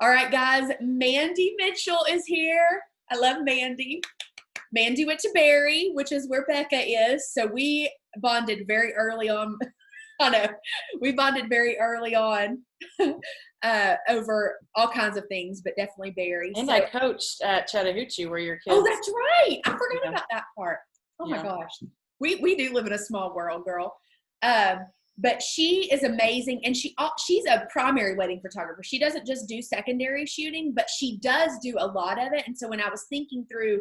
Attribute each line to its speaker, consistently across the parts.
Speaker 1: All right, guys, Mandi Mitchell is here. I love Mandi. Mandi went to Barry, which is where Becca is. So we bonded very early on. I know we bonded very early on over all kinds of things, but definitely Barry.
Speaker 2: And
Speaker 1: so,
Speaker 2: I coached at Chattahoochee where your kids.
Speaker 1: Oh, that's right. I forgot about that part. Oh my
Speaker 2: Yeah.
Speaker 1: gosh. We do live in a small world, girl. But she is amazing, and she's a primary wedding photographer. She doesn't just do secondary shooting, but she does do a lot of it. And so when I was thinking through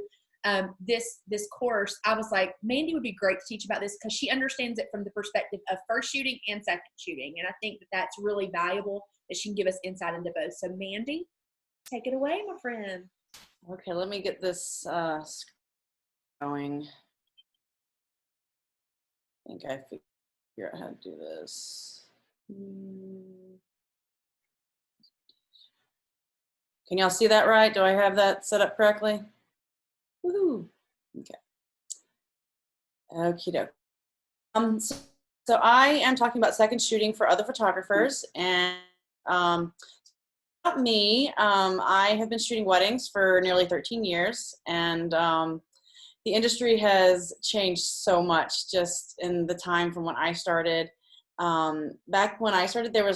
Speaker 1: this course, I was like, Mandi would be great to teach about this because she understands it from the perspective of first shooting and second shooting. And I think that that's really valuable that she can give us insight into both. So Mandi, take it away, my friend.
Speaker 2: Okay, let me get this going. I think I figure out how to do this. Can y'all see that right? Do I have that set up correctly? Woohoo! Okay. Okie doke. So I am talking about second shooting for other photographers, and about me, I have been shooting weddings for nearly 13 years, and the industry has changed so much just in the time from when I started. Back when I started, there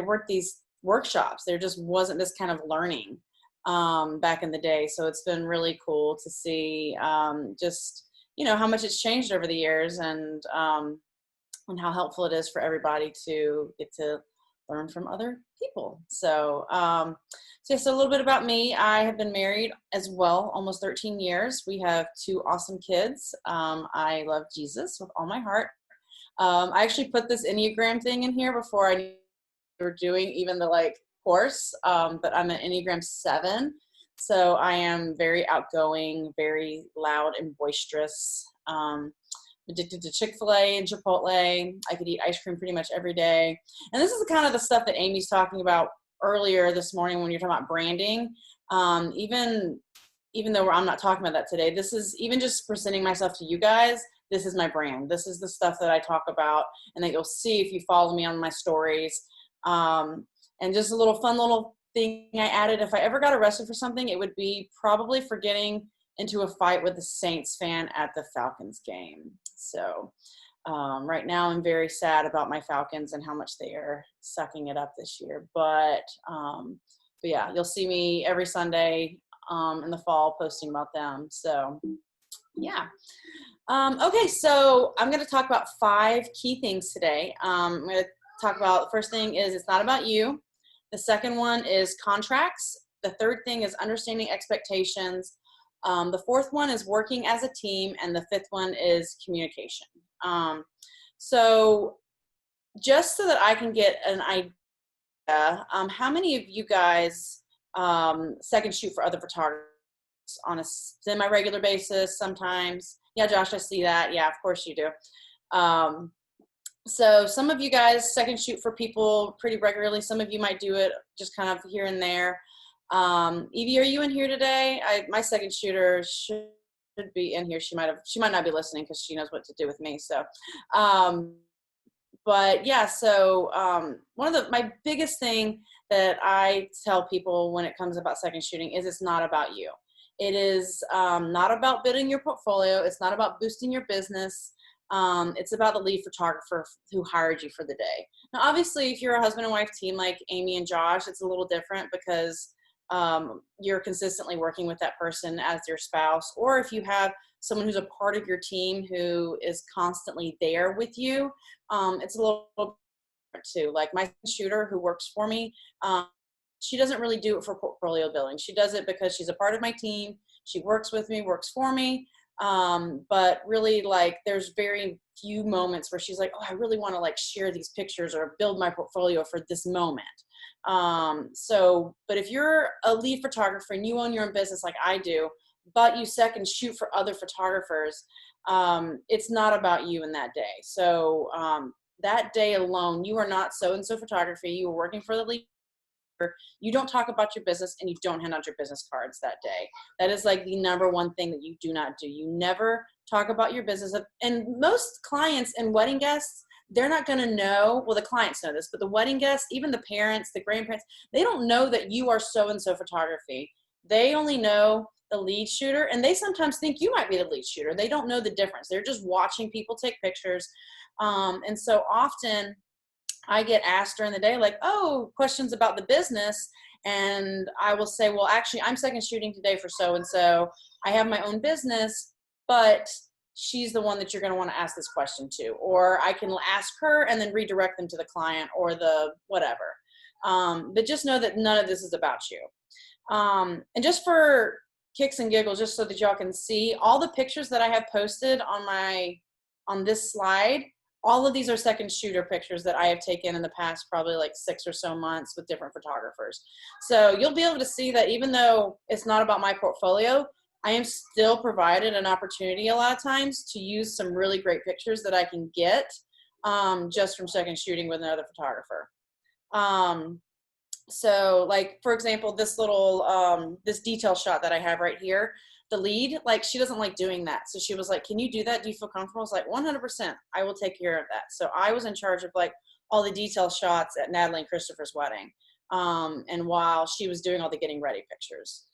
Speaker 2: weren't these workshops. There just wasn't this kind of learning back in the day. So it's been really cool to see just, how much it's changed over the years, and how helpful it is for everybody to get to learn from other people. So, just a little bit about me. I have been married as well, almost 13 years. We have 2 awesome kids. I love Jesus with all my heart. I actually put this Enneagram thing in here before I knew we were doing even the course, but I'm an Enneagram 7. So I am very outgoing, very loud and boisterous. Addicted to Chick-fil-A and Chipotle. I could eat ice cream pretty much every day. And this is kind of the stuff that Amy's talking about earlier this morning when you're talking about branding. Even though I'm not talking about that today, this is even just presenting myself to you guys. This is my brand. This is the stuff that I talk about and that you'll see if you follow me on my stories. And just a little fun little thing I added. If I ever got arrested for something, it would be probably for getting into a fight with a Saints fan at the Falcons game. So right now I'm very sad about my Falcons and how much they are sucking it up this year. But yeah, you'll see me every Sunday in the fall posting about them. So yeah. Okay, so I'm going to talk about 5 key things today. I'm going to talk about, the first thing is it's not about you. The second one is contracts. The third thing is understanding expectations. The fourth one is working as a team, and the fifth one is communication. So just so that I can get an idea, how many of you guys second shoot for other photographers on a semi-regular basis sometimes? Yeah, Josh, I see that. Yeah, of course you do. So some of you guys second shoot for people pretty regularly. Some of you might do it just kind of here and there. Evie, are you in here today? My second shooter should be in here. She might not be listening because she knows what to do with me. So, but yeah, so one of my biggest thing that I tell people when it comes about second shooting is it's not about you. It is not about building your portfolio. It's not about boosting your business. It's about the lead photographer who hired you for the day. Now, obviously, if you're a husband and wife team like Amy and Josh, it's a little different because you're consistently working with that person as your spouse. Or if you have someone who's a part of your team who is constantly there with you, it's a little different too. Like my shooter who works for me, she doesn't really do it for portfolio building. She does it because she's a part of my team. She works with me, works for me. But really, there's very few moments where she's like, oh, I really want to share these pictures or build my portfolio for this moment. But if you're a lead photographer and you own your own business like I do, but you second shoot for other photographers, it's not about you in that day. So that day alone, you are not so-and-so photography. You are working for the lead. You don't talk about your business and you don't hand out your business cards that day. That is the number one thing that you do not do. You never talk about your business. And most clients and wedding guests, they're not going to know, well, the clients know this, but the wedding guests, even the parents, the grandparents, they don't know that you are so-and-so photography. They only know the lead shooter, and they sometimes think you might be the lead shooter. They don't know the difference. They're just watching people take pictures. And so often I get asked during the day, like, oh, questions about the business. And I will say, well, actually, I'm second shooting today for so-and-so. I have my own business, but she's the one that you're going to want to ask this question to. Or I can ask her and then redirect them to the client or the whatever. But just know that none of this is about you. And just for kicks and giggles, just so that y'all can see, all the pictures that I have posted on this slide, all of these are second shooter pictures that I have taken in the past probably like 6 or so months with different photographers. So you'll be able to see that even though it's not about my portfolio, I am still provided an opportunity a lot of times to use some really great pictures that I can get just from second shooting with another photographer. So like, for example, this little, this detail shot that I have right here, the lead, like she doesn't like doing that. So she was like, can you do that? Do you feel comfortable? I was like, 100%, I will take care of that. So I was in charge of like all the detail shots at Natalie and Christopher's wedding. And while she was doing all the getting ready pictures.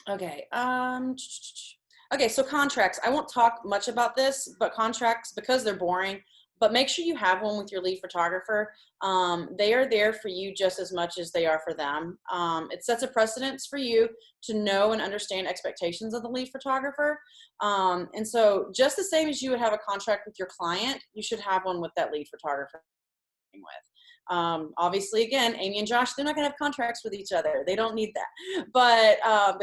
Speaker 2: Okay. Okay. So contracts, I won't talk much about this, but contracts, because they're boring, but make sure you have one with your lead photographer. They are there for you just as much as they are for them. It sets a precedence for you to know and understand expectations of the lead photographer. And so just the same as you would have a contract with your client, you should have one with that lead photographer with. Obviously, again, Amy and Josh, they're not going to have contracts with each other. They don't need that. But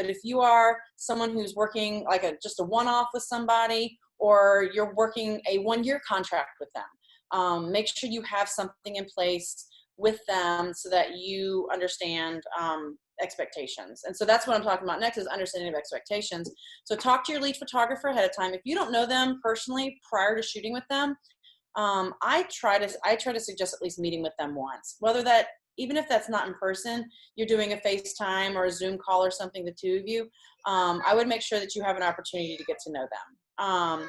Speaker 2: if you are someone who's working like just a one-off with somebody, or you're working a 1-year contract with them, make sure you have something in place with them so that you understand expectations. And so that's what I'm talking about next, is understanding of expectations. So talk to your lead photographer ahead of time. If you don't know them personally prior to shooting with them, I try to suggest at least meeting with them once, whether that, even if that's not in person, you're doing a FaceTime or a Zoom call or something, the two of you, I would make sure that you have an opportunity to get to know them.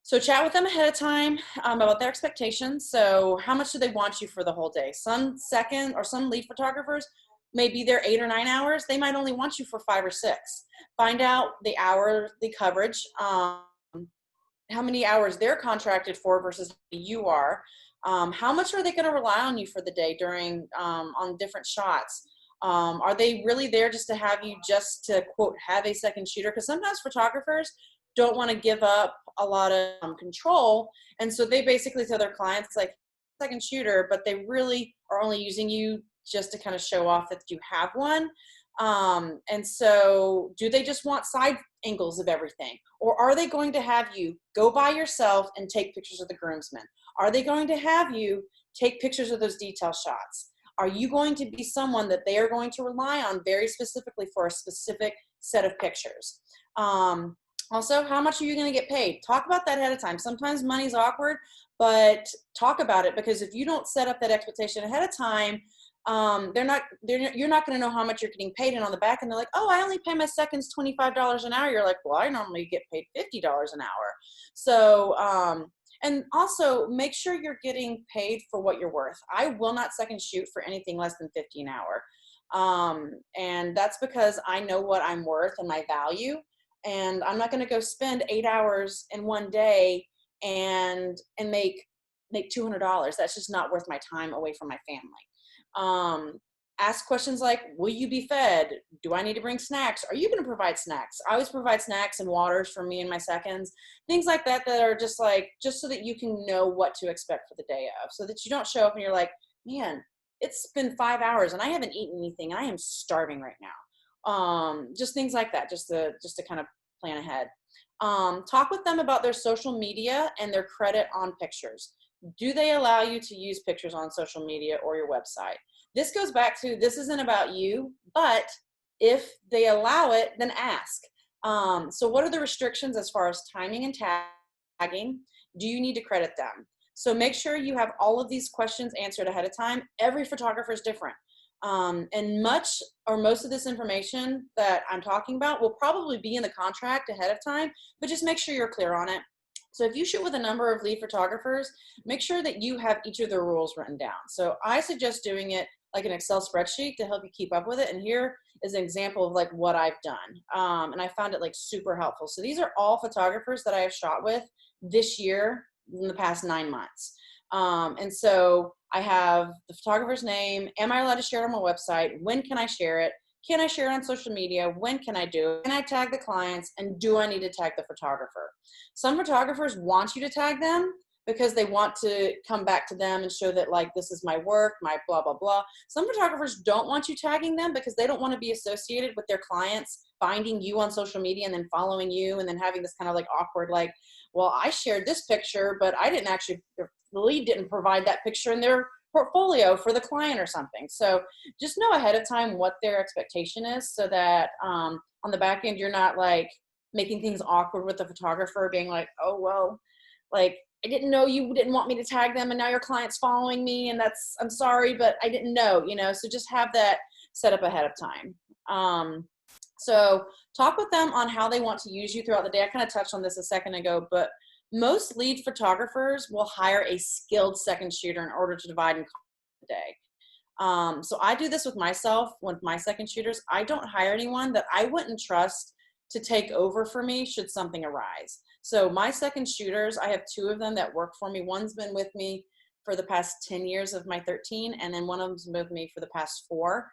Speaker 2: So chat with them ahead of time about their expectations. So how much do they want you for the whole day? Some second or some lead photographers may be there 8 or 9 hours. They might only want you for 5 or 6. Find out the coverage, how many hours they're contracted for versus you are. How much are they going to rely on you for the day during on different shots? Are they really there just to have you just to, quote, have a second shooter? Because sometimes photographers don't want to give up a lot of control. And so they basically tell their clients, like, second shooter, but they really are only using you just to kind of show off that you have one. And so do they just want side angles of everything? Or are they going to have you go by yourself and take pictures of the groomsmen? Are they going to have you take pictures of those detail shots? Are you going to be someone that they are going to rely on very specifically for a specific set of pictures? Also, how much are you going to get paid? Talk about that ahead of time. Sometimes money's awkward, but talk about it, because if you don't set up that expectation ahead of time, you're not going to know how much you're getting paid. And on the back end, they're like, oh, I only pay my seconds $25 an hour. You're like, well, I normally get paid $50 an hour. So, and also make sure you're getting paid for what you're worth. I will not second shoot for anything less than $50 an hour. And that's because I know what I'm worth and my value. And I'm not going to go spend 8 hours in one day and make $200. That's just not worth my time away from my family. Ask questions like, will you be fed? Do I need to bring snacks? Are you going to provide snacks? I always provide snacks and waters for me and my seconds, things like that, that are just so that you can know what to expect for the day of, so that you don't show up and you're like, man, it's been 5 hours and I haven't eaten anything. I am starving right now. Just things like that, just to kind of plan ahead. Talk with them about their social media and their credit on pictures. Do they allow you to use pictures on social media or your website? This goes back to, this isn't about you, but if they allow it, then ask. So what are the restrictions as far as timing and tagging? Do you need to credit them? So make sure you have all of these questions answered ahead of time. Every photographer is different. And much or most of this information that I'm talking about will probably be in the contract ahead of time, but just make sure you're clear on it. So if you shoot with a number of lead photographers, make sure that you have each of their rules written down. So I suggest doing it like an Excel spreadsheet to help you keep up with it. And here is an example of like what I've done. And I found it like super helpful. So these are all photographers that I have shot with this year in the past 9 months. And so I have the photographer's name. Am I allowed to share it on my website? When can I share it? Can I share it on social media? When can I do it? Can I tag the clients? And do I need to tag the photographer? Some photographers want you to tag them because they want to come back to them and show that like, this is my work, my blah, blah, blah. Some photographers don't want you tagging them because they don't want to be associated with their clients finding you on social media and then following you and then having this kind of like awkward, like, well, I shared this picture, but I didn't actually, the lead didn't provide that picture in their portfolio for the client or something. So just know ahead of time what their expectation is so that on the back end, you're not like making things awkward with the photographer being like, oh, well, like, I didn't know you didn't want me to tag them and now your client's following me and that's, I'm sorry, but I didn't know, you know, so just have that set up ahead of time. So talk with them on how they want to use you throughout the day. I kind of touched on this a second ago, but most lead photographers will hire a skilled second shooter in order to divide and conquer the day. So I do this with myself, with my second shooters. I don't hire anyone that I wouldn't trust to take over for me should something arise. So my second shooters, I have 2 of them that work for me. One's been with me for the past 10 years of my 13, and then one of them's been with me for the past 4.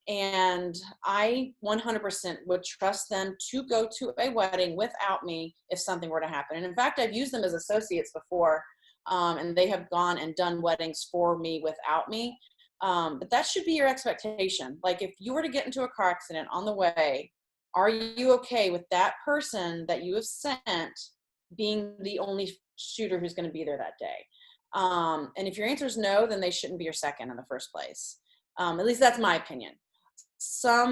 Speaker 2: And I 100% would trust them to go to a wedding without me if something were to happen. And in fact, I've used them as associates before, and they have gone and done weddings for me without me. But that should be your expectation. Like if you were to get into a car accident on the way, are you okay with that person that you have sent being the only shooter who's going to be there that day? And if your answer is no, then they shouldn't be your second in the first place. At least that's my opinion. So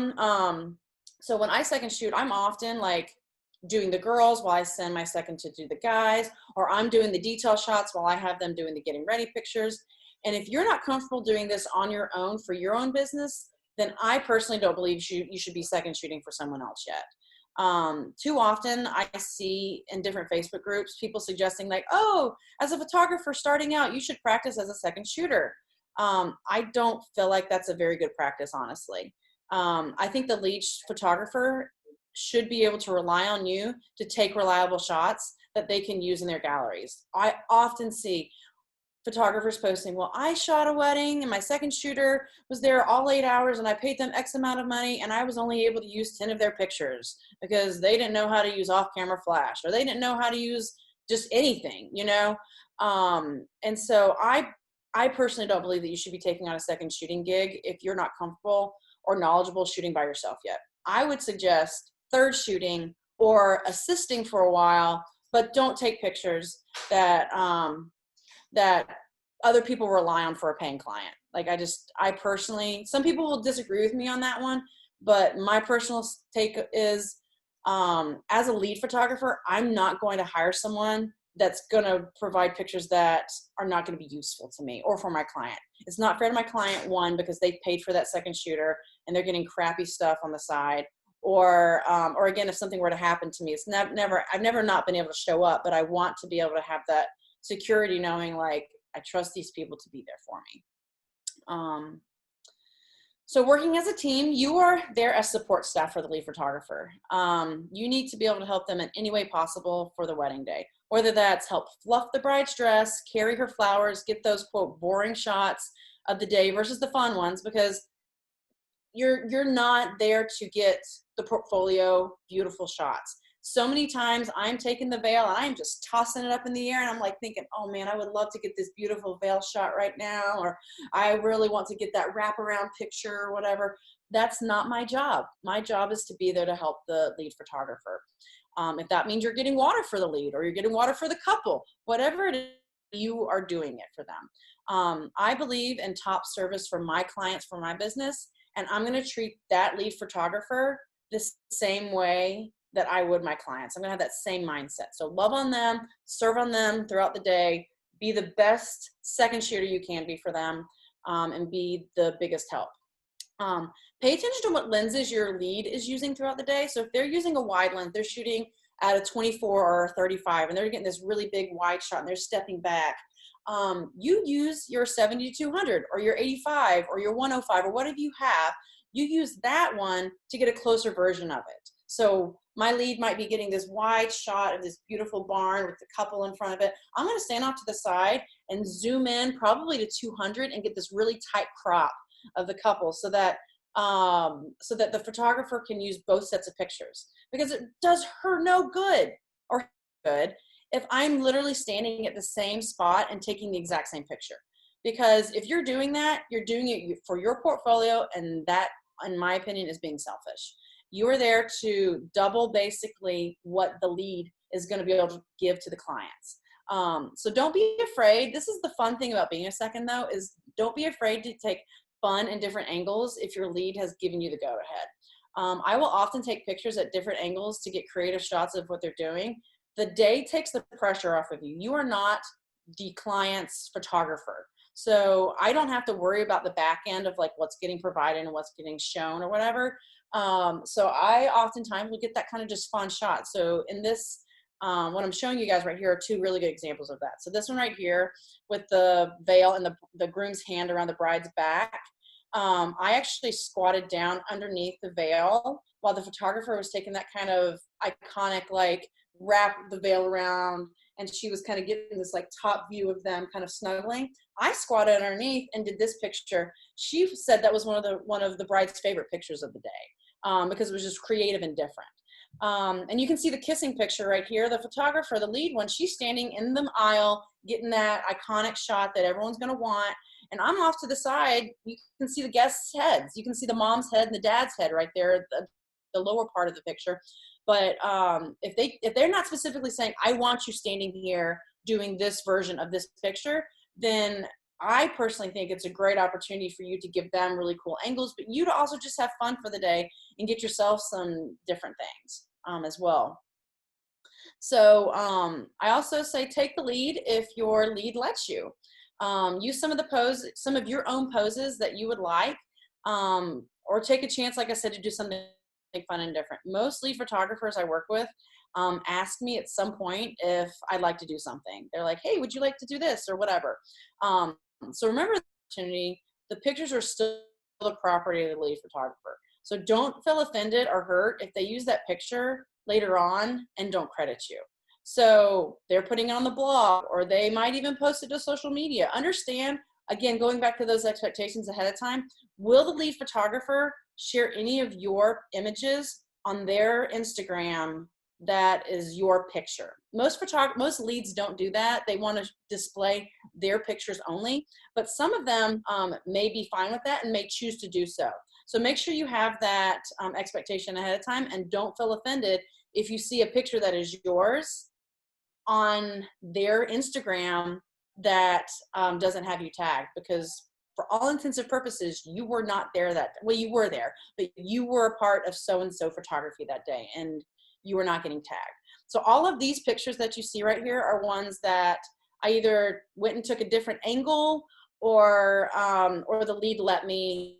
Speaker 2: when I second shoot, I'm often like doing the girls while I send my second to do the guys, or I'm doing the detail shots while I have them doing the getting ready pictures. And if you're not comfortable doing this on your own for your own business, then I personally don't believe you should be second shooting for someone else yet. Too often I see in different Facebook groups, people suggesting like, oh, as a photographer starting out, you should practice as a second shooter. I don't feel like that's a very good practice, honestly. I think the lead photographer should be able to rely on you to take reliable shots that they can use in their galleries. I often see photographers posting, well, I shot a wedding and my second shooter was there all 8 hours and I paid them X amount of money and I was only able to use 10 of their pictures because they didn't know how to use off-camera flash or they didn't know how to use just anything, you know? And so I personally don't believe that you should be taking on a second shooting gig if you're not comfortable or knowledgeable shooting by yourself yet. I would suggest third shooting or assisting for a while, but don't take pictures that that other people rely on for a paying client. Like I personally, some people will disagree with me on that one, but my personal take is, as a lead photographer, I'm not going to hire someone that's going to provide pictures that are not going to be useful to me or for my client. It's not fair to my client, one, because they've paid for that second shooter and they're getting crappy stuff on the side. Or again, if something were to happen to me, I've never not been able to show up, but I want to be able to have that security knowing like I trust these people to be there for me. So working as a team, you are there as support staff for the lead photographer. You need to be able to help them in any way possible for the wedding day, whether that's help fluff the bride's dress, carry her flowers, get those quote boring shots of the day versus the fun ones, because you're not there to get the portfolio beautiful shots. So many times I'm taking the veil and I'm just tossing it up in the air and I'm like thinking, oh man, I would love to get this beautiful veil shot right now, or I really want to get that wraparound picture or whatever. That's not my job. My job is to be there to help the lead photographer. If that means you're getting water for the lead or you're getting water for the couple, whatever it is, you are doing it for them. I believe in top service for my clients, for my business, and I'm going to treat that lead photographer the same way that I would my clients. I'm going to have that same mindset. So love on them, serve on them throughout the day, be the best second shooter you can be for them, and be the biggest help. Pay attention to what lenses your lead is using throughout the day. So if they're using a wide lens, they're shooting at a 24 or a 35, and they're getting this really big wide shot and they're stepping back. You use your 70-200 or your 85 or your 105 or whatever you have. You use that one to get a closer version of it. So my lead might be getting this wide shot of this beautiful barn with the couple in front of it. I'm going to stand off to the side and zoom in probably to 200 and get this really tight crop of the couple so that the photographer can use both sets of pictures, because it does her no good or good if I'm literally standing at the same spot and taking the exact same picture. Because if you're doing that, you're doing it for your portfolio, and that, in my opinion, is being selfish. You are there to double basically what the lead is going to be able to give to the clients. So don't be afraid. This is the fun thing about being a second, though, is don't be afraid to take fun and different angles if your lead has given you the go-ahead. I will often take pictures at different angles to get creative shots of what they're doing. The day takes the pressure off of you. You are not the client's photographer. So I don't have to worry about the back end of like what's getting provided and what's getting shown or whatever. So I oftentimes will get that kind of just fun shot. So in this, what I'm showing you guys right here are two really good examples of that. So this one right here with the veil and the groom's hand around the bride's back. I actually squatted down underneath the veil while the photographer was taking that kind of iconic, like, wrap the veil around, and she was kind of getting this like top view of them kind of snuggling. I squatted underneath and did this picture. She said that was one of the bride's favorite pictures of the day, because it was just creative and different. And you can see the kissing picture right here. The photographer, the lead one, she's standing in the aisle getting that iconic shot that everyone's going to want. And I'm off to the side. You can see the guests' heads. You can see the mom's head and the dad's head right there, the lower part of the picture. But if they're not specifically saying, I want you standing here doing this version of this picture, then I personally think it's a great opportunity for you to give them really cool angles, but you to also just have fun for the day and get yourself some different things as well. So I also say take the lead if your lead lets you. Use some of your own poses that you would like, or take a chance, like I said, to do something fun and different. Most lead photographers I work with ask me at some point if I'd like to do something. They're like, hey, would you like to do this or whatever? So remember the opportunity, the pictures are still the property of the lead photographer. So don't feel offended or hurt if they use that picture later on and don't credit you. So they're putting it on the blog, or they might even post it to social media. Understand, again, going back to those expectations ahead of time, will the lead photographer share any of your images on their Instagram that is your picture? Most leads don't do that. They want to display their pictures only, but some of them may be fine with that and may choose to do so. So make sure you have that expectation ahead of time, and don't feel offended if you see a picture that is yours on their Instagram that doesn't have you tagged, because for all intents and purposes, you were not there well, you were there, but you were a part of so-and-so photography that day, and you were not getting tagged. So all of these pictures that you see right here are ones that I either went and took a different angle, or the lead let me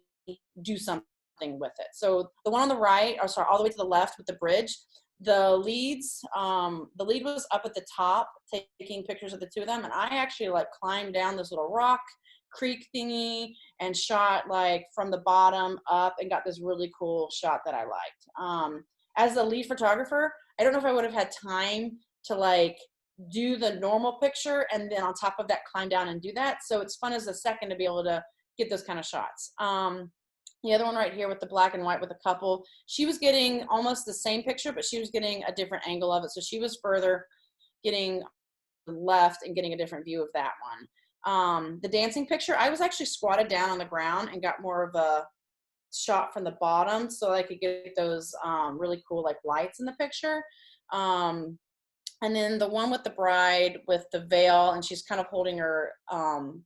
Speaker 2: do something with it. So the one on the right, or sorry, all the way to the left with the bridge, the lead was up at the top taking pictures of the two of them, and I actually like climbed down this little rock creek thingy and shot like from the bottom up and got this really cool shot that I liked. As a lead photographer, I don't know if I would have had time to like do the normal picture and then on top of that climb down and do that. So it's fun as a second to be able to get those kind of shots. The other one right here with the black and white with a couple, she was getting almost the same picture, but she was getting a different angle of it. So she was further getting left and getting a different view of that one. The dancing picture, I was actually squatted down on the ground and got more of a shot from the bottom so I could get those really cool like lights in the picture. And then the one with the bride with the veil, and she's kind of holding her arm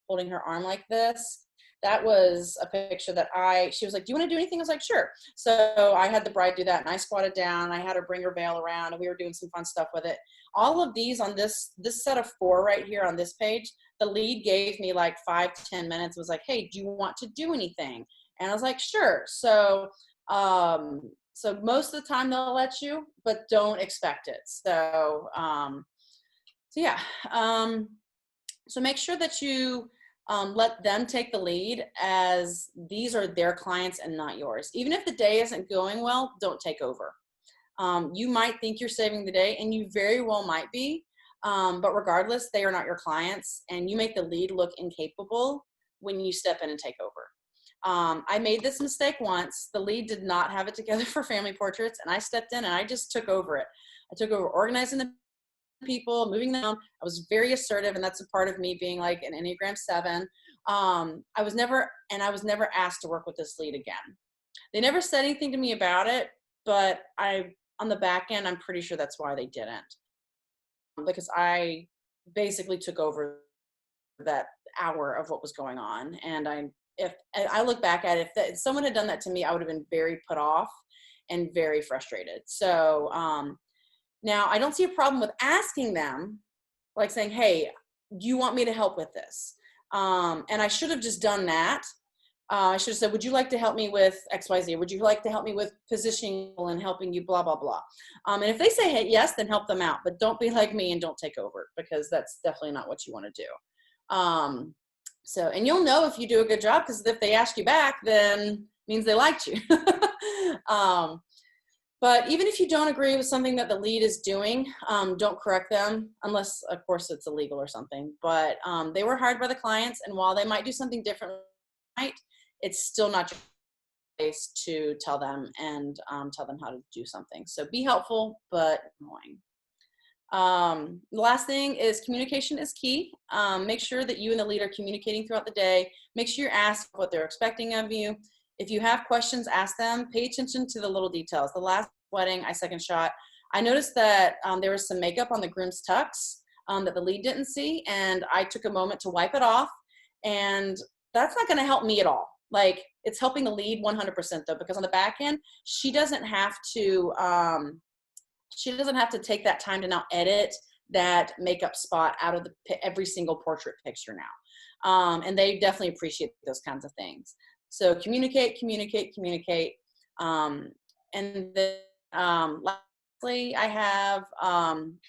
Speaker 2: like this. That was a picture that she was like, do you want to do anything? I was like, sure. So I had the bride do that, and I squatted down. I had her bring her veil around, and we were doing some fun stuff with it. All of these on this set of 4 right here on this page, the lead gave me like 5 to 10 minutes, was like, hey, do you want to do anything? And I was like, sure. So So most of the time they'll let you, but don't expect it. So, so yeah. So make sure that you let them take the lead, as these are their clients and not yours. Even if the day isn't going well, don't take over. You might think you're saving the day, and you very well might be, but regardless, they are not your clients, and you make the lead look incapable when you step in and take over. I made this mistake once. The lead did not have it together for family portraits, and I stepped in and I just took over it. I took over organizing the people, moving them. I was very assertive, and that's a part of me being like an Enneagram 7. I was never asked to work with this lead again. They never said anything to me about it, but on the back end, I'm pretty sure that's why they didn't, because I basically took over that hour of what was going on. And if I look back at it, if someone had done that to me, I would have been very put off and very frustrated. So now I don't see a problem with asking them, like saying, hey, do you want me to help with this? And I should have just done that. I should have said, would you like to help me with XYZ? Would you like to help me with positioning and helping you blah, blah, blah. And if they say, hey, yes, then help them out, but don't be like me and don't take over, because that's definitely not what you want to do. So, and you'll know if you do a good job, because if they ask you back, then it means they liked you. But even if you don't agree with something that the lead is doing, don't correct them, unless, of course, it's illegal or something. But they were hired by the clients, and while they might do something different, it's still not your place to tell them and tell them how to do something. So be helpful, but annoying. The last thing is communication is key. Make sure that you and the lead are communicating throughout the day. Make sure you ask what they're expecting of you. If you have questions, ask them. Pay attention to the little details. The last wedding I second shot, I noticed that there was some makeup on the groom's tux that the lead didn't see, and I took a moment to wipe it off, and that's not going to help me at all. Like, it's helping the lead 100% though, because on the back end, she doesn't have to take that time to now edit that makeup spot out of every single portrait picture now. And they definitely appreciate those kinds of things. So communicate. And then lastly, I have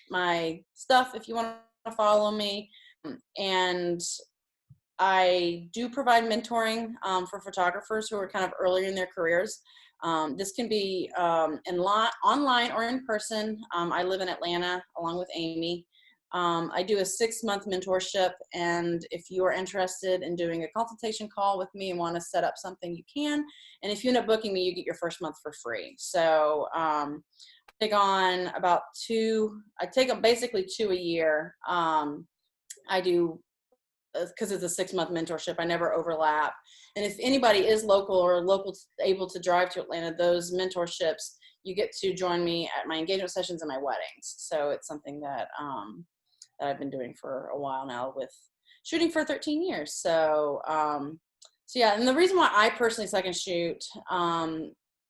Speaker 2: my stuff if you want to follow me. And I do provide mentoring for photographers who are kind of earlier in their careers. This can be online or in person. I live in Atlanta along with Amy. I do a 6-month mentorship, and if you are interested in doing a consultation call with me and want to set up something, you can. And if you end up booking me, you get your first month for free. So I take on about basically 2 a year. I do, because it's a 6-month mentorship, I never overlap. And if anybody is local able to drive to Atlanta, those mentorships, you get to join me at my engagement sessions and my weddings. So it's something that that I've been doing for a while now, with shooting for 13 years. So so yeah, and the reason why I personally second shoot,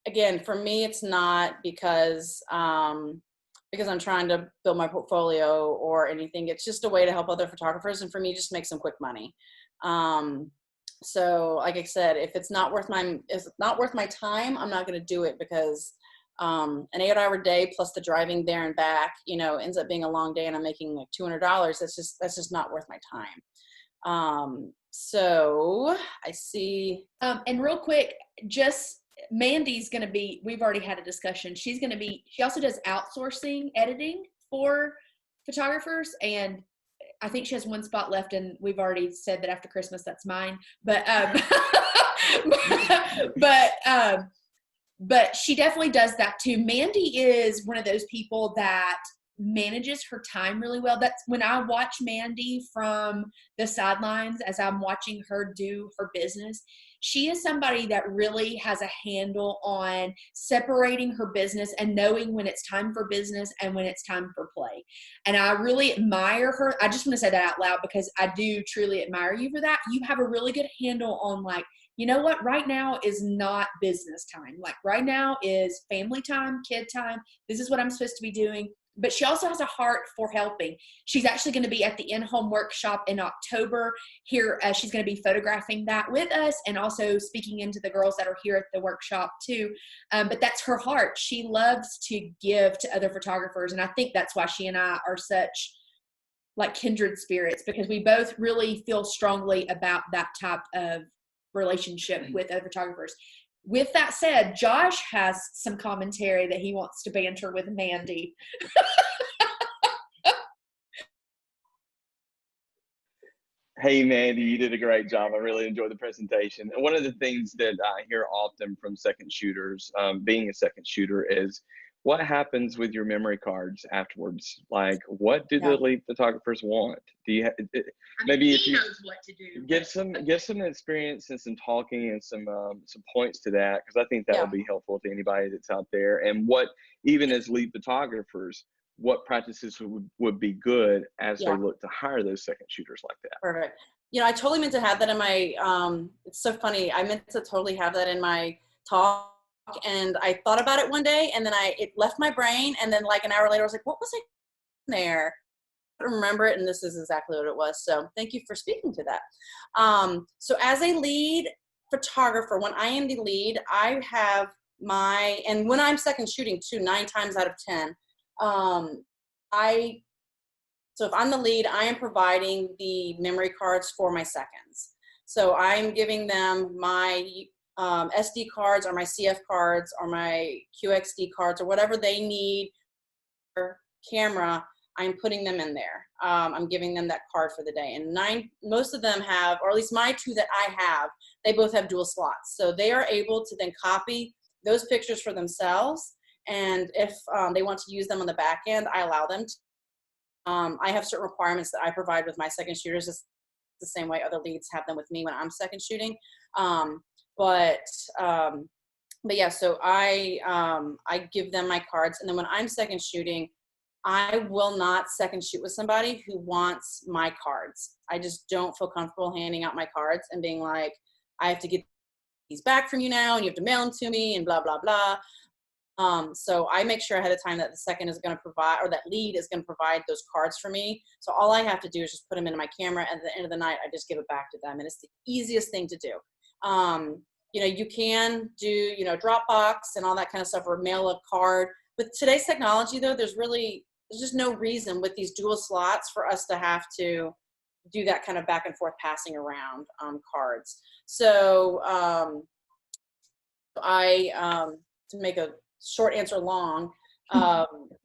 Speaker 2: again, for me, it's not because I'm trying to build my portfolio or anything. It's just a way to help other photographers, and for me, just make some quick money. So like I said, if it's not worth my time, I'm not going to do it, because an 8-hour day plus the driving there and back, ends up being a long day, and I'm making like $200. That's just not worth my time. So I see.
Speaker 1: And real quick, Mandy's going to be, we've already had a discussion. She also does outsourcing editing for photographers, and I think she has one spot left, and we've already said that after Christmas, that's mine. But, but she definitely does that too. Mandy is one of those people that manages her time really well. That's when I watch Mandy from the sidelines as I'm watching her do her business. She is somebody that really has a handle on separating her business and knowing when it's time for business and when it's time for play. And I really admire her. I just want to say that out loud, because I do truly admire you for that. You have a really good handle on, like, you know what, right now is not business time. Like, right now is family time, kid time. This is what I'm supposed to be doing. but she also has a heart for helping. She's actually going to be at the in-home workshop in October here. She's going to be photographing that with us and also speaking into the girls that are here at the workshop too. But that's her heart. She loves to give to other photographers. And I think that's why she and I are such like kindred spirits, because we both really feel strongly about that type of relationship with other photographers. With that said, Josh has some commentary that he wants to banter with Mandi.
Speaker 3: Hey, Mandi, you did a great job. I really enjoyed the presentation. And one of the things that I hear often from second shooters, being a second shooter, is what happens with your memory cards afterwards? Like, what do the lead photographers want? Do you maybe if you
Speaker 1: knows what to do.
Speaker 3: Give some experience and some talking and some points to that, because I think that will be helpful to anybody that's out there. And what, even as lead photographers, what practices would be good as they look to hire those second shooters like that.
Speaker 2: Perfect. You know, I totally meant to have that in my, it's so funny. I meant to totally have that in my talk, and I thought about it one day, and then it left my brain. And then like an hour later, I was like, what was I doing there? I don't remember it. And this is exactly what it was. So thank you for speaking to that. So as a lead photographer, when I am the lead, I have and when I'm second shooting too, 9 times out of 10, so if I'm the lead, I am providing the memory cards for my seconds. So I'm giving them my SD cards or my CF cards or my QXD cards or whatever they need for camera. I'm putting them in there. I'm giving them that card for the day. And most of them have, or at least my 2 that I have, they both have dual slots. So they are able to then copy those pictures for themselves. And if they want to use them on the back end, I allow them to. I have certain requirements that I provide with my second shooters. It's the same way other leads have them with me when I'm second shooting. But yeah, so I give them my cards, and then when I'm second shooting, I will not second shoot with somebody who wants my cards. I just don't feel comfortable handing out my cards and being like, I have to get these back from you now, and you have to mail them to me, and blah blah blah. So I make sure ahead of time that the second is going to provide, or that lead is going to provide those cards for me. So all I have to do is just put them into my camera, and at the end of the night, I just give it back to them. And it's the easiest thing to do. You know, you can do, you know, Dropbox and all that kind of stuff, or mail a card. With today's technology though, there's just no reason with these dual slots for us to have to do that kind of back and forth passing around cards. So to make a short answer long,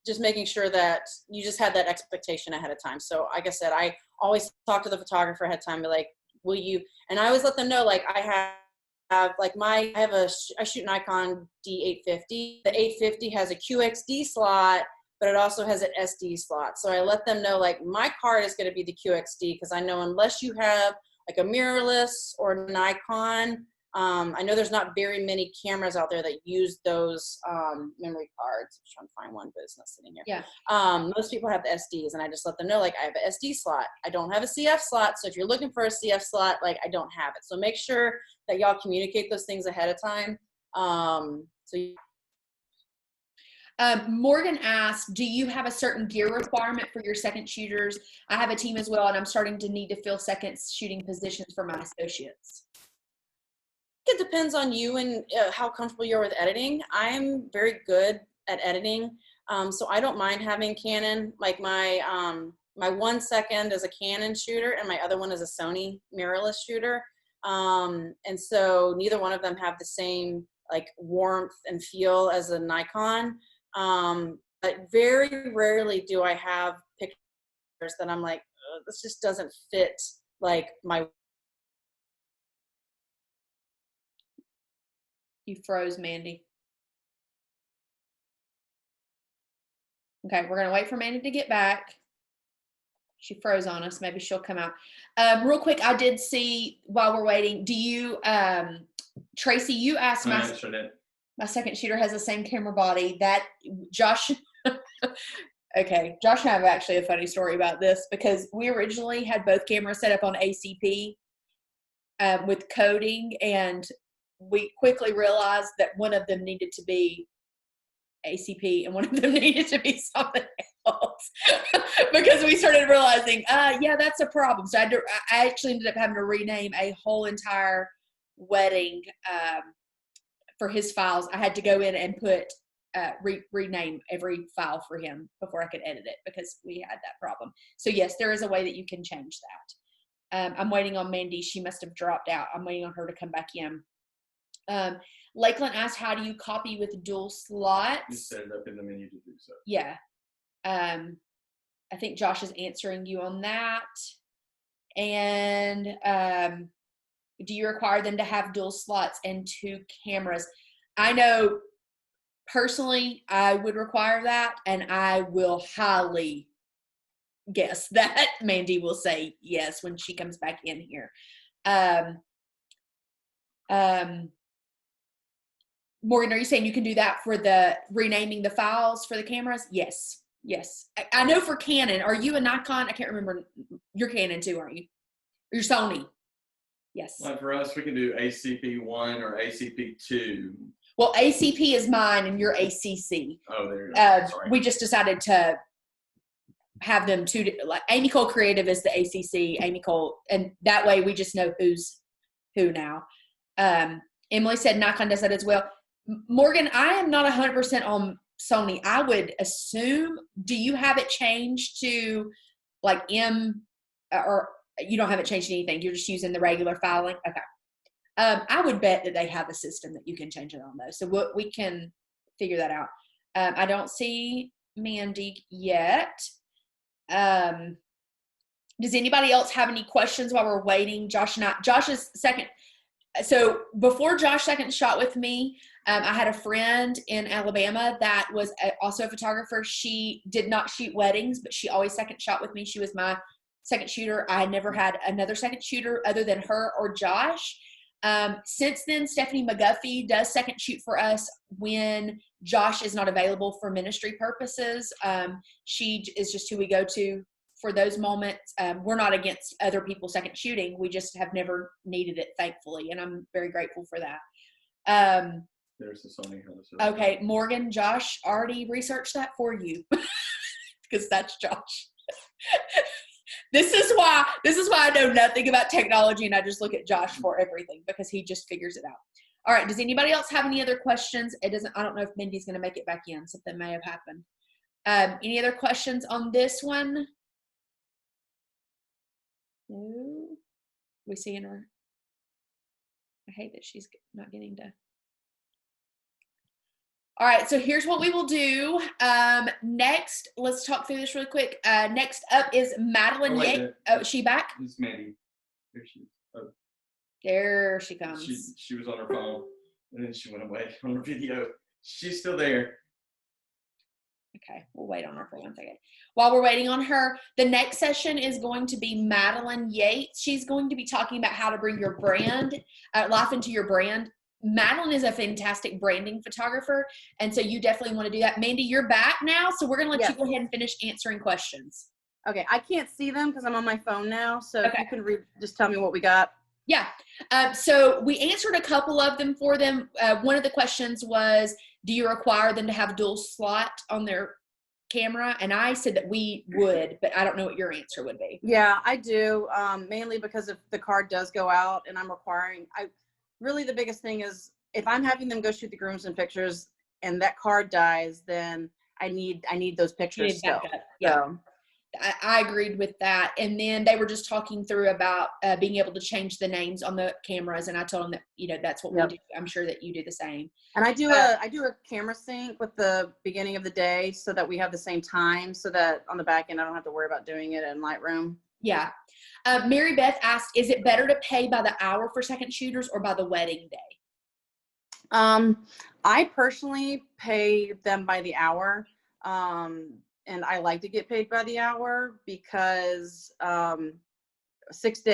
Speaker 2: just making sure that you just had that expectation ahead of time. So like I said, I always talk to the photographer ahead of time, be like, will you, and I always let them know, like I shoot an Nikon D850. The 850 has a QXD slot, but it also has an SD slot. So I let them know, like, my card is going to be the QXD, because I know unless you have like a mirrorless or Nikon, I know there's not very many cameras out there that use those memory cards. I'm trying to find one, but it's not sitting here.
Speaker 1: Yeah.
Speaker 2: Most people have the SDs, and I just let them know, like, I have an SD slot. I don't have a CF slot, so if you're looking for a CF slot, like, I don't have it. So make sure that y'all communicate those things ahead of time.
Speaker 1: Morgan asked, do you have a certain gear requirement for your second shooters? I have a team as well, and I'm starting to need to fill second shooting positions for my associates.
Speaker 2: It depends on you and how comfortable you're with editing. I'm very good at editing, so I don't mind having Canon. Like my 1 second is a Canon shooter, and my other one is a Sony mirrorless shooter. And so neither one of them have the same like warmth and feel as a Nikon. But very rarely do I have pictures that I'm like, this just doesn't fit like my.
Speaker 1: You froze, Mandi. Okay, we're gonna wait for Mandi to get back. She froze on us. Maybe she'll come out. Real quick, I did see while we're waiting. Do you, Tracy? You asked my second shooter has the same camera body that Josh. Okay, Josh and I have actually a funny story about this, because we originally had both cameras set up on ACP with coding, and we quickly realized that one of them needed to be ACP and one of them needed to be something calls because we started realizing, yeah, that's a problem. So I actually ended up having to rename a whole entire wedding for his files. I had to go in and put rename every file for him before I could edit it because we had that problem. So yes, there is a way that you can change that. I'm waiting on Mandi. She must have dropped out. I'm waiting on her to come back in. Lakeland asked, how do you copy with dual slots?
Speaker 3: You set it up in the menu to do so.
Speaker 1: Yeah. I think Josh is answering you on that. And do you require them to have dual slots and 2 cameras? I know personally I would require that, and I will highly guess that Mandi will say yes when she comes back in here. Morgan, are you saying you can do that for the renaming the files for the cameras? Yes. I know for Canon. Are you a Nikon? I can't remember. You're Canon too, aren't you? Or you're Sony? Yes.
Speaker 3: Like for us, we can do ACP1 or ACP2.
Speaker 1: Well, ACP is mine, and you're ACC.
Speaker 3: Oh, there you go. Sorry.
Speaker 1: We just decided to have them like Amy Cole Creative is the ACC, Amy Cole, and that way we just know who's who now. Emily said Nikon does that as well. Morgan, I am not 100% on Sony. I would assume, do you have it changed to like or you don't have it changed to anything? You're just using the regular filing? Okay. I would bet that they have a system that you can change it on those. So we can figure that out. I don't see Mandi yet. Does anybody else have any questions while we're waiting? Josh is second. So before Josh second shot with me, I had a friend in Alabama that was also a photographer. She did not shoot weddings, but she always second shot with me. She was my second shooter. I had never had another second shooter other than her or Josh. Since then, Stephanie McGuffey does second shoot for us when Josh is not available for ministry purposes. She is just who we go to for those moments. We're not against other people second shooting. We just have never needed it, thankfully, and I'm very grateful for that.
Speaker 3: There's the Sony.
Speaker 1: Okay, Morgan, Josh already researched that for you because that's Josh. This is why I know nothing about technology, and I just look at Josh for everything because he just figures it out. All right. Does anybody else have any other questions? I don't know if Mandi's going to make it back in. Something may have happened. Any other questions on this one? No. We seeing her? I hate that she's not getting to. All right, so here's what we will do. Next, let's talk through this really quick. Next up is Madeline Yates. Oh, is she back?
Speaker 3: It's Mandi. Here she is. Oh.
Speaker 1: There she comes.
Speaker 3: She was on her phone, and then she went away on her video. She's still there.
Speaker 1: Okay, we'll wait on her for 1 second. While we're waiting on her, the next session is going to be Madeline Yates. She's going to be talking about how to bring your brand, life into your brand. Madeline is a fantastic branding photographer, and so you definitely want to do that. Mandi, you're back now, so we're going to let you go ahead and finish answering questions.
Speaker 2: Okay, I can't see them because I'm on my phone now, so if you can just tell me what we got.
Speaker 1: Yeah, so we answered a couple of them for them. One of the questions was, do you require them to have dual slot on their camera? And I said that we would, but I don't know what your answer would be.
Speaker 2: Yeah, I do, mainly because if the card does go out and I'm requiring, really the biggest thing is if I'm having them go shoot the grooms and pictures and that card dies, then I need those pictures still.
Speaker 1: Yeah. So. I agreed with that. And then they were just talking through about being able to change the names on the cameras. And I told them that, that's what we do. I'm sure that you do the same.
Speaker 2: And I do a camera sync with the beginning of the day so that we have the same time so that on the back end, I don't have to worry about doing it in Lightroom.
Speaker 1: Yeah. Mary Beth asked, is it better to pay by the hour for second shooters or by the wedding day?
Speaker 2: I personally pay them by the hour. And I like to get paid by the hour because 6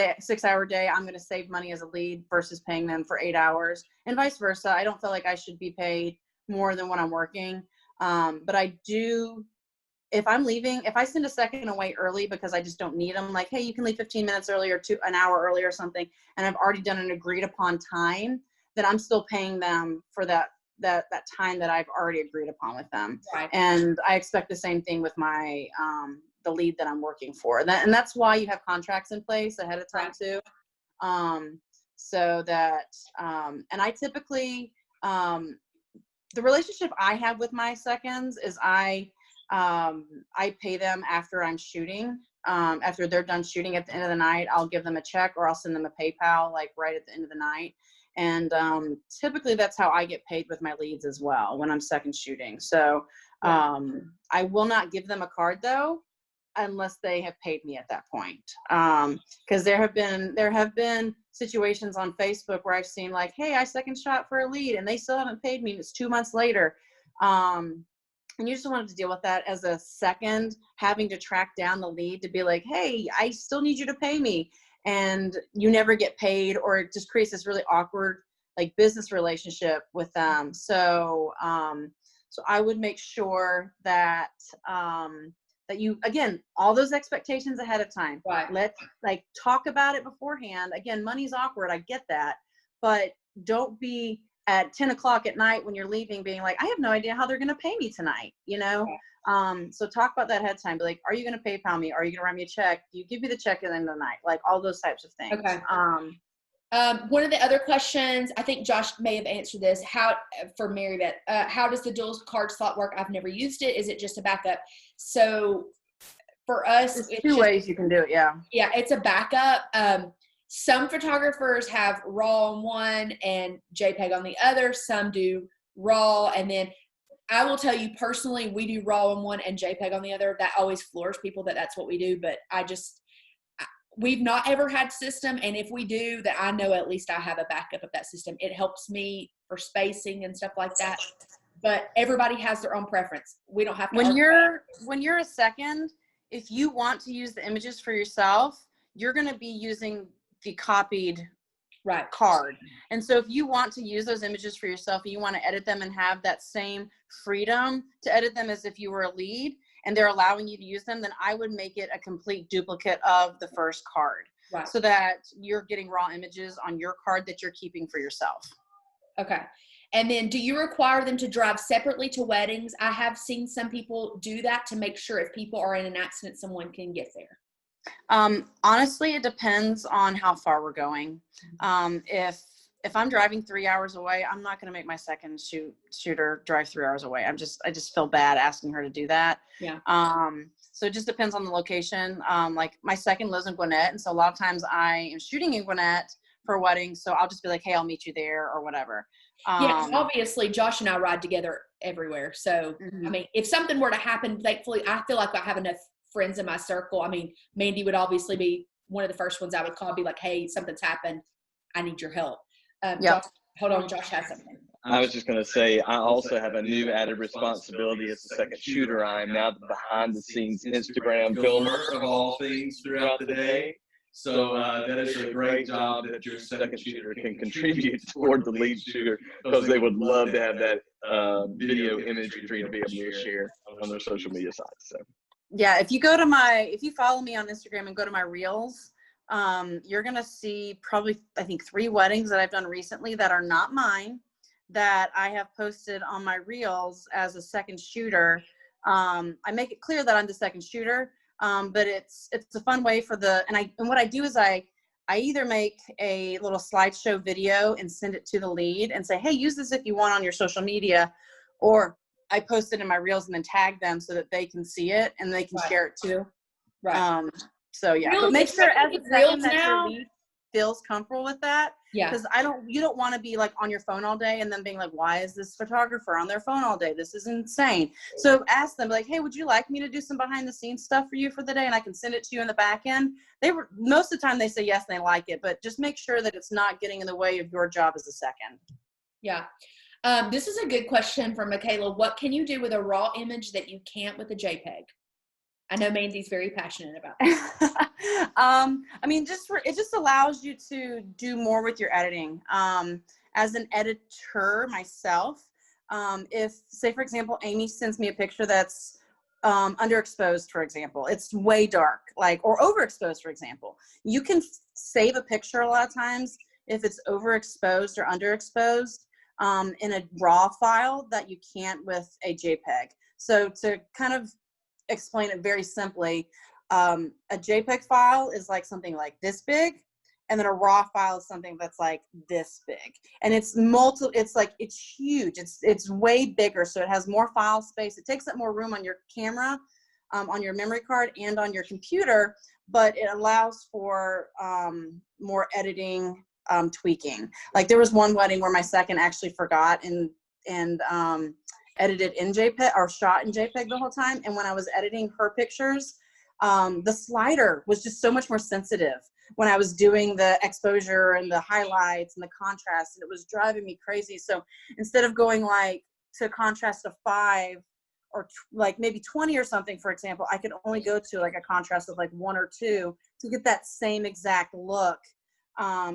Speaker 2: hour day, I'm going to save money as a lead versus paying them for 8 hours and vice versa. I don't feel like I should be paid more than when I'm working. But I do, if I'm leaving, if I send a second away early because I just don't need them, like, hey, you can leave 15 minutes early or an hour early or something, and I've already done an agreed upon time, then I'm still paying them for that that time that I've already agreed upon with them.
Speaker 1: Right.
Speaker 2: And I expect the same thing with my, the lead that I'm working for. And that's why you have contracts in place ahead of time too. So that, and I typically, the relationship I have with my seconds is I pay them after I'm shooting. After they're done shooting at the end of the night, I'll give them a check or I'll send them a PayPal, like right at the end of the night. And typically that's how I get paid with my leads as well when I'm second shooting. So I will not give them a card though, unless they have paid me at that point. Because there have been situations on Facebook where I've seen like, hey, I second shot for a lead and they still haven't paid me. It's 2 months later. And you just wanted to deal with that as a second, having to track down the lead to be like, hey, I still need you to pay me. And you never get paid, or it just creates this really awkward like business relationship with them. So so I would make sure that that you, again, all those expectations ahead of time.
Speaker 1: Right.
Speaker 2: Let's like talk about it beforehand. Again, money's awkward. I get that, but don't be at 10 o'clock at night when you're leaving being like, I have no idea how they're going to pay me tonight, you know? So talk about that ahead of time. Be like, are you going to PayPal me? Are you going to write me a check? Do you give me the check at the end of the night? Like all those types of things.
Speaker 1: Okay. One of the other questions, I think Josh may have answered this, for Mary Beth, how does the dual card slot work? I've never used it. Is it just a backup? So for us,
Speaker 2: it's two ways you can do it. Yeah.
Speaker 1: Yeah, it's a backup. Some photographers have RAW on one and JPEG on the other. Some do RAW. And then I will tell you personally, we do RAW on one and JPEG on the other. That always floors people that that's what we do. But we've not ever had system. And if we do, that I know at least I have a backup of that system. It helps me for spacing and stuff like that. But everybody has their own preference. We don't have to.
Speaker 2: When you're a second, if you want to use the images for yourself, you're going to be using the copied card. And so if you want to use those images for yourself and you want to edit them and have that same freedom to edit them as if you were a lead and they're allowing you to use them, then I would make it a complete duplicate of the first card.
Speaker 1: Right.
Speaker 2: So that you're getting raw images on your card that you're keeping for yourself.
Speaker 1: Okay. And then do you require them to drive separately to weddings? I have seen some people do that to make sure if people are in an accident, someone can get there.
Speaker 2: Honestly, it depends on how far we're going. If I'm driving 3 hours away, I'm not going to make my second shooter drive 3 hours away. I just feel bad asking her to do that.
Speaker 1: Yeah.
Speaker 2: So it just depends on the location. Like my second lives in Gwinnett. And so a lot of times I am shooting in Gwinnett for weddings. So I'll just be like, hey, I'll meet you there or whatever.
Speaker 1: Yeah, obviously Josh and I ride together everywhere. So, I mean, if something were to happen, thankfully, I feel like I have enough friends in my circle. I mean, Mandi would obviously be one of the first ones I would call, be like, hey, something's happened. I need your help. Josh, hold on. Josh has something.
Speaker 3: I was just going to say, I also have a new added responsibility as a second shooter. I am now the behind the scenes Instagram filmer of all things throughout the day. So that is a great job that your second shooter can contribute toward the lead shooter, because they would love to have that video imagery to be able to share on their social media sites. So
Speaker 2: yeah, if you follow me on Instagram and go to my reels, you're going to see probably, I think, 3 weddings that I've done recently that are not mine, that I have posted on my reels as a second shooter. I make it clear that I'm the second shooter. But it's a fun way for and what I do is I either make a little slideshow video and send it to the lead and say, hey, use this if you want on your social media, or I post it in my reels and then tag them so that they can see it and they can share it too.
Speaker 1: Right.
Speaker 2: So yeah,
Speaker 1: Reels,
Speaker 2: but make sure as a second that your lead feels comfortable with that.
Speaker 1: Yeah.
Speaker 2: Because you don't want to be like on your phone all day and then being like, why is this photographer on their phone all day? This is insane. So ask them like, hey, would you like me to do some behind the scenes stuff for you for the day? And I can send it to you in the back end. Most of the time they say yes, and they like it, but just make sure that it's not getting in the way of your job as a second.
Speaker 1: Yeah. This is a good question from Michaela. What can you do with a raw image that you can't with a JPEG? I know Mandi's very passionate about that.
Speaker 2: I mean, it just allows you to do more with your editing. As an editor myself, if, say, for example, Amy sends me a picture that's underexposed, for example, it's way dark, or overexposed, for example, you can save a picture a lot of times if it's overexposed or underexposed. in a RAW file that you can't with a JPEG. So to kind of explain it very simply, a JPEG file is like something like this big, and then a RAW file is something that's like this big, and it's huge. It's way bigger, so it has more file space. It takes up more room on your camera, on your memory card, and on your computer, but it allows for more editing, tweaking. Like there was one wedding where my second actually forgot and edited in JPEG, or shot in JPEG the whole time, and when I was editing her pictures, the slider was just so much more sensitive when I was doing the exposure and the highlights and the contrast, and it was driving me crazy. So instead of going like to contrast of 5 or like maybe 20 or something, for example, I could only go to like a contrast of like 1 or 2 to get that same exact look,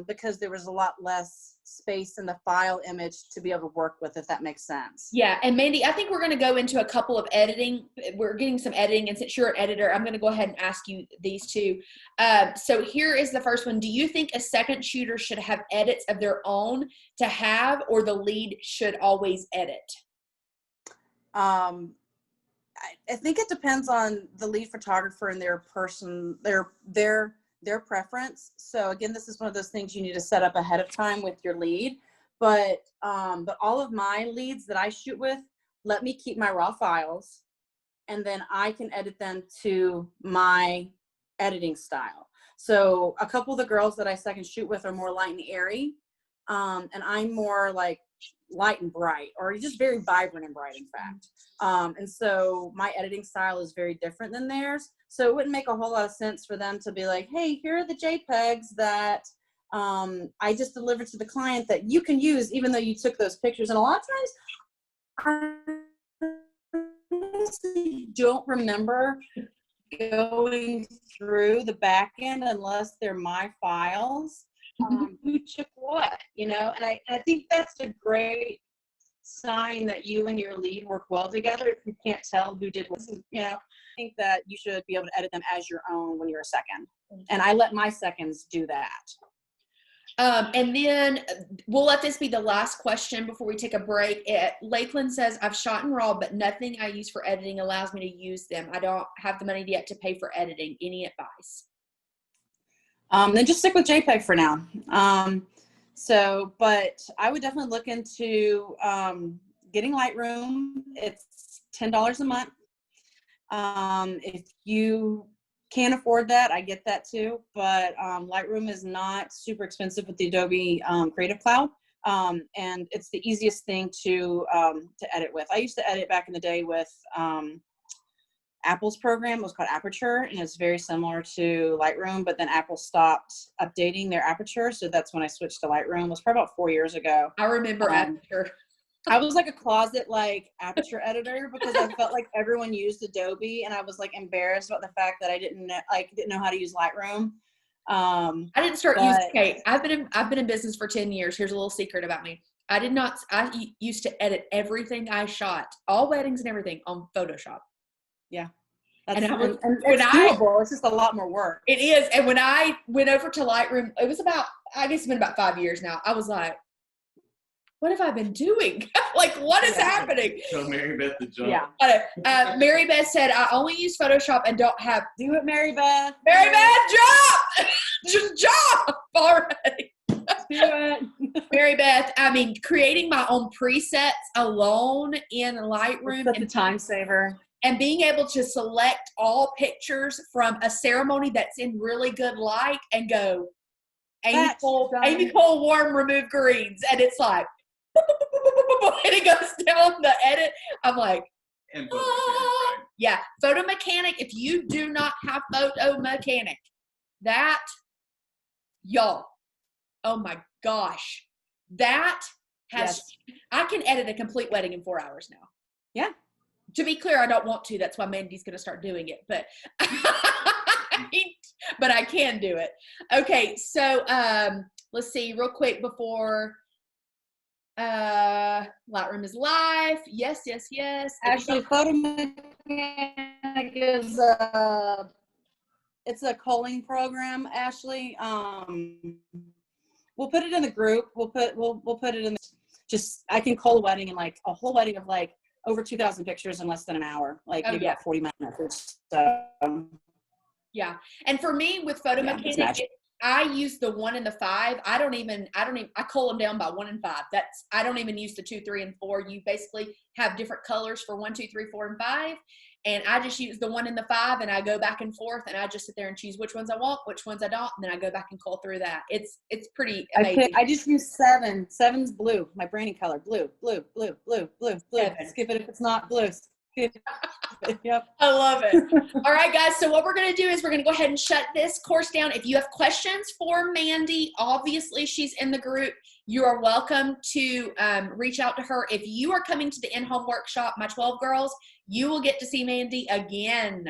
Speaker 2: because there was a lot less space in the file image to be able to work with, if that makes sense.
Speaker 1: Yeah. And Mandi, I think we're going to go into a couple of editing. We're getting some editing, and since you're an editor, I'm going to go ahead and ask you these two. So here is the first one. Do you think a second shooter should have edits of their own to have, or the lead should always edit?
Speaker 2: I think it depends on the lead photographer and their preference. So again, this is one of those things you need to set up ahead of time with your lead. But all of my leads that I shoot with let me keep my raw files, and then I can edit them to my editing style. So a couple of the girls that I second shoot with are more light and airy, and I'm more like light and bright, or just very vibrant and bright, in fact. And so my editing style is very different than theirs. So it wouldn't make a whole lot of sense for them to be like, hey, here are the JPEGs that I just delivered to the client that you can use, even though you took those pictures. And a lot of times I don't remember going through the back end unless they're my files. Who took what, and I think that's a great sign that you and your lead work well together. If you can't tell who did what, I think that you should be able to edit them as your own when you're a second, and I let my seconds do that.
Speaker 1: And then we'll let this be the last question before we take a break. Lakeland says, I've shot in RAW, but nothing I use for editing allows me to use them. I don't have the money yet to pay for editing. Any advice?
Speaker 2: Then just stick with JPEG for now. But I would definitely look into getting Lightroom. It's $10 a month. If you can't afford that, I get that too. But Lightroom is not super expensive with the Adobe Creative Cloud, and it's the easiest thing to edit with. I used to edit back in the day with Apple's program. It was called Aperture, and it's very similar to Lightroom, but then Apple stopped updating their Aperture, so that's when I switched to Lightroom. It was probably about 4 years ago.
Speaker 1: I remember Aperture.
Speaker 2: I was like a closet Aperture editor, because I felt like everyone used Adobe, and I was like embarrassed about the fact that I didn't know how to use Lightroom.
Speaker 1: I didn't start using. Okay, I've been in business for 10 years. Here's a little secret about me. I used to edit everything I shot, all weddings and everything, on Photoshop.
Speaker 2: Yeah.
Speaker 1: And
Speaker 2: it's doable. It's just a lot more work.
Speaker 1: It is. And when I went over to Lightroom, it was it's been about 5 years now. I was like, what have I been doing? Like, what is happening?
Speaker 3: So Mary Beth the jump.
Speaker 1: Yeah. Mary Beth said, I only use Photoshop and don't have.
Speaker 2: Do it, Mary Beth.
Speaker 1: Mary Beth, jump! Just jump already.
Speaker 2: Do it.
Speaker 1: Mary Beth, creating my own presets alone in Lightroom.
Speaker 2: That's a time saver.
Speaker 1: And being able to select all pictures from a ceremony that's in really good light and go, Amy Cole Warm remove greens. And it's like, and it goes down the edit. I'm like,
Speaker 3: and Photo Mechanic, right?
Speaker 1: Yeah, Photo Mechanic. If you do not have Photo Mechanic, that, y'all, oh my gosh, that has, I can edit a complete wedding in 4 hours now.
Speaker 2: Yeah.
Speaker 1: To be clear, I don't want to. That's why Mandi's going to start doing it. But but I can do it. Okay, so let's see real quick before Lightroom is live. Yes.
Speaker 2: Actually, Photo Mechanic is it's a culling program, Ashley. We'll put it in the group. We'll put it in.
Speaker 4: I can call a wedding and like a whole wedding of like over 2,000 pictures in less than an hour, like maybe about 40 minutes. So
Speaker 1: yeah. And for me with Photo Mechanic, I use the 1 and the 5. I don't even, I cull them down by 1 and 5. I don't even use the 2, 3, and 4. You basically have different colors for 1, 2, 3, 4, and 5. And I just use the 1 and the 5, and I go back and forth, and I just sit there and choose which ones I want, which ones I don't, and then I go back and cull through that. It's pretty amazing.
Speaker 4: I just use 7. 7's blue, my branding color. Blue.
Speaker 1: Seven.
Speaker 4: Skip it if it's not blue. Skip it. Yep.
Speaker 1: I love it. All right, guys. So what we're going to do is we're going to go ahead and shut this course down. If you have questions for Mandi, obviously she's in the group. You are welcome to reach out to her. If you are coming to the in-home workshop, my 12 girls, you will get to see Mandi again.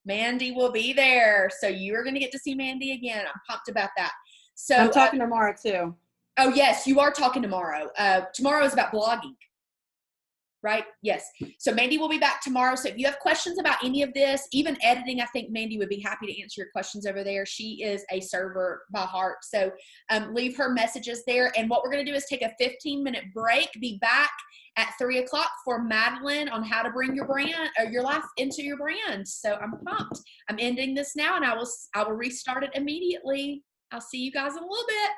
Speaker 1: Mandi will be there. So you're going to get to see Mandi again. I'm pumped about that. So
Speaker 4: I'm talking tomorrow too.
Speaker 1: Oh, yes, you are talking tomorrow. Tomorrow is about blogging. Right? Yes. So Mandi will be back tomorrow. So if you have questions about any of this, even editing, I think Mandi would be happy to answer your questions over there. She is a server by heart. So leave her messages there. And what we're going to do is take a 15-minute break, be back at 3 o'clock for Madeline on how to bring your brand or your life into your brand. So I'm pumped. I'm ending this now, and I will restart it immediately. I'll see you guys in a little bit.